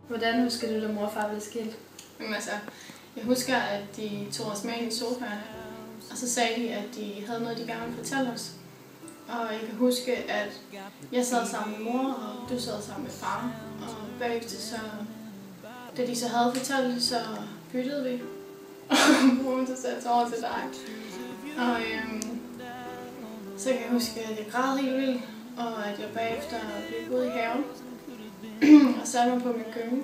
Hvordan husker du, da mor og far blev skilt? Jamen altså, jeg husker, at de tog os med ind i sofaen, og så sagde de, at de havde noget, de gerne ville fortælle os. Og jeg kan huske, at jeg sad sammen med mor, og du sad sammen med far. Og bagefter så, da de så havde fortalt det, så byttede vi. Og mor så satte sig over til dig. Og så kan jeg huske, at jeg græd helt vildt, og at jeg bagefter blev ude i haven og satte mig på min gynge.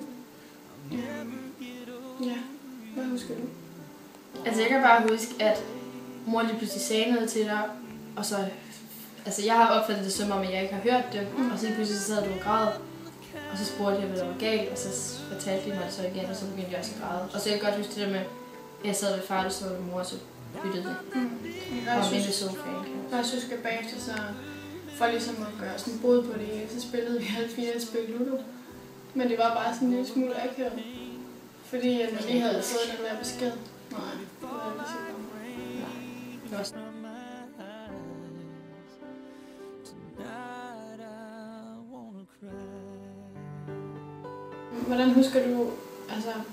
Ja, hvad husker du? Altså jeg kan bare huske, at mor lige pludselig sagde noget til dig, og så... Altså jeg har opfattet det som om, at jeg ikke har hørt det, og så pludselig så sad du og græd, og så spurgte jeg, hvad der var galt, og så fortalte de mig det så igen, og så begyndte jeg også at græde. Og så jeg kan godt huske det der med, at jeg sad ved far, og så ved mor, og så byttede det. Og inde i sofaen. Og jeg synes, at bagefter så, for ligesom at gøre sådan bod på det hele, så spillede vi alle 4 spil Ludo. Men det var bare sådan en lille smule akavet. Fordi at man lige havde fået den der besked. Nej, det var ikke så godt. Nej, det var sådan. Hvordan husker du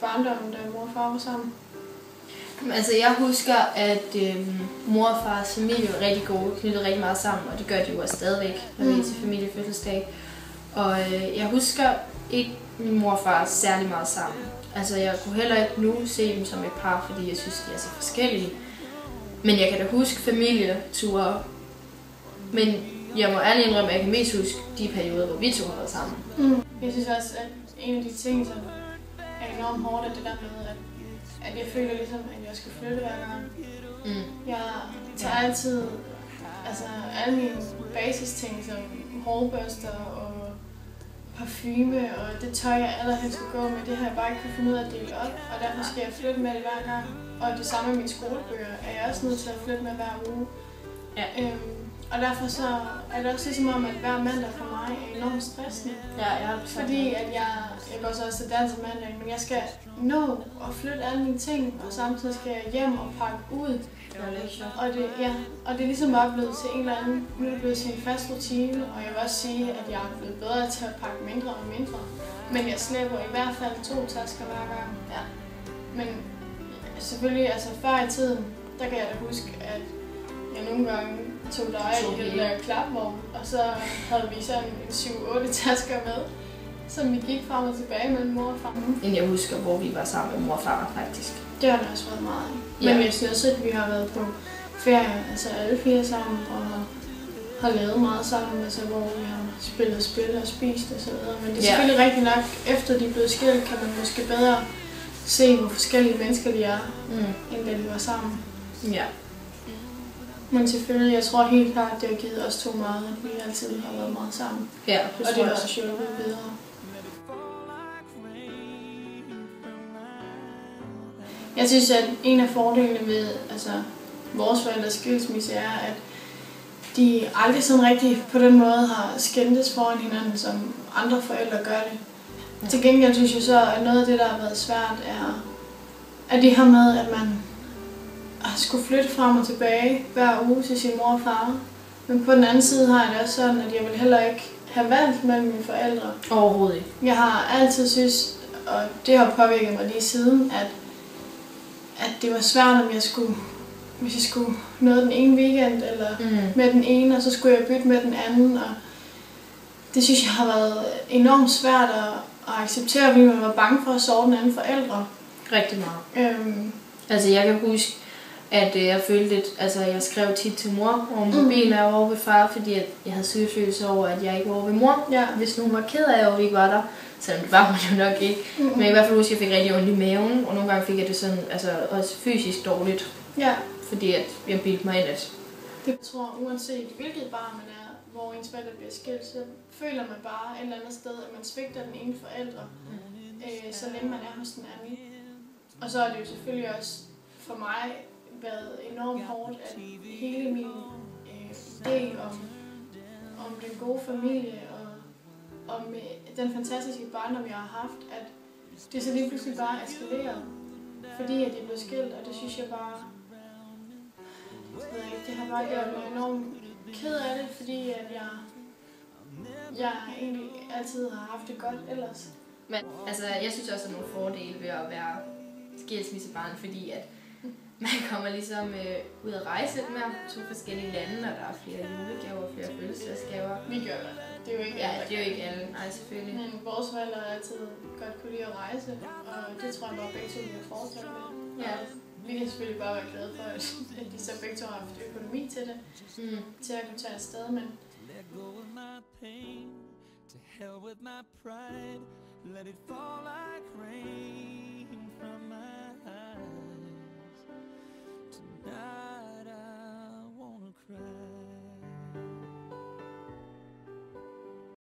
barndommen, da mor og far var sammen? Altså jeg husker, at mor og fars familie var rigtig gode, knyttede rigtig meget sammen, og det gør de jo også stadigvæk, når vi er til familiefødselsdag. Og jeg husker ikke min mor og far særlig meget sammen. Altså jeg kunne heller ikke nu se dem som et par, fordi jeg synes, de er så forskellige. Men jeg kan da huske familieture. Men jeg må ærligt indrømme, at jeg kan mest huske de perioder, hvor vi to har været sammen. Jeg synes også, at en af de ting, som er enormt hårdt, er det der med, at jeg føler ligesom, at jeg skal flytte hver gang. Jeg tager altid alle mine basisting, som hårbørster og parfume og det tøj, jeg allerhelst skal gå med, det har jeg bare ikke kunne finde ud af at dele op. Og derfor skal jeg flytte med det hver gang. Og det samme med mine skolebøger er jeg også nødt til at flytte med hver uge. Ja. Og derfor så er det også ligesom om, at hver mandag for mig er enormt stressende. Ja, fordi at jeg går så også til dans om mandag, men jeg skal nå at flytte alle mine ting, og samtidig skal jeg hjem og pakke ud. Og det er ligesom bare blevet til en eller anden, nu er det blevet til en fast rutine, og jeg vil også sige, at jeg er blevet bedre til at pakke mindre og mindre. Men jeg slæber i hvert fald 2 tasker hver gang. Ja. Men selvfølgelig, før i tiden, der kan jeg da huske, at jeg nogle gange tog dig i den der klapvogn, og så havde vi sådan en 7-8 tasker med, som vi gik frem og tilbage mellem mor og far. Men jeg husker, hvor vi var sammen med mor og far faktisk. Det har der også været meget. Men jeg synes også, at vi har været på ferie, alle 4 sammen, og har lavet meget sammen, hvor vi har spillet spil og spist og så videre. Men det er selvfølgelig rigtigt nok, efter de er blevet skilt, kan man måske bedre se, hvor forskellige mennesker de er, end da de var sammen. Ja. Men selvfølgelig, jeg tror helt klart, at det har givet os 2 meget, at vi altid har været meget sammen. Ja, og det har også hjulpet videre. Jeg synes, at en af fordelene ved vores forældres skilsmisse er, at de aldrig sådan rigtig på den måde har skændtes foran hinanden, som andre forældre gør det. Ja. Til gengæld synes jeg så, at noget af det, der har været svært, er det her med, at man skulle flytte frem og tilbage hver uge til sin mor og far. Men på den anden side har jeg det også sådan, at jeg vil heller ikke have valgt mellem mine forældre. Overhovedet ikke. Jeg har altid synes, og det har påvirket mig lige siden, at det var svært, om hvis jeg skulle noget den ene weekend, eller med den ene, og så skulle jeg bytte med den anden. Og det synes jeg har været enormt svært at acceptere, fordi man var bange for at sove den anden forældre. Rigtig meget. Jeg kan huske, at jeg følte lidt, jeg skrev tit til mor over mobilen, jeg var over ved far, fordi jeg havde skyldfølelse over, at jeg ikke var over ved mor. Ja. Hvis nogen var ked af, at jeg ikke var der, selvom det var man jo nok ikke. Men i hvert fald huske, at jeg fik rigtig ondt i maven, og nogle gange fik jeg det sådan, også fysisk dårligt. Ja. Fordi at jeg bildte mig ind, at... Jeg tror, uanset hvilket barn man er, hvor ens forældre bliver skilt, så føler man bare et eller andet sted, at man svigter den ene forældre, så længe man er hos den anden. Og så er det jo selvfølgelig også for mig været enormt hårdt, at hele min idé om den gode familie og om den fantastiske barndom, jeg har haft, at det så lige pludselig bare eskaleret, fordi at jeg blev skilt, og det synes jeg bare, det har bare gjort mig enormt ked af det, fordi at jeg egentlig altid har haft det godt ellers. Men altså, jeg synes også, at der er nogle fordele ved at være skilsmissebarn, fordi at man kommer ligesom ud at rejse lidt mere, 2 forskellige lande, og der er flere julegaver og flere fødselsdagsgaver. Vi gør det. Det er jo ikke alle. Ja, det er jo ikke alle. Nej, selvfølgelig. Men vores forældre har altid godt kunne lide at rejse, og det tror jeg bare begge to vil fortsætte med. Ja. Vi kan selvfølgelig bare være glade for, at de så begge to har haft økonomi til det, til at kunne tage afsted, men... Let go of my pain, to hell with my pride, let it fall like rain from my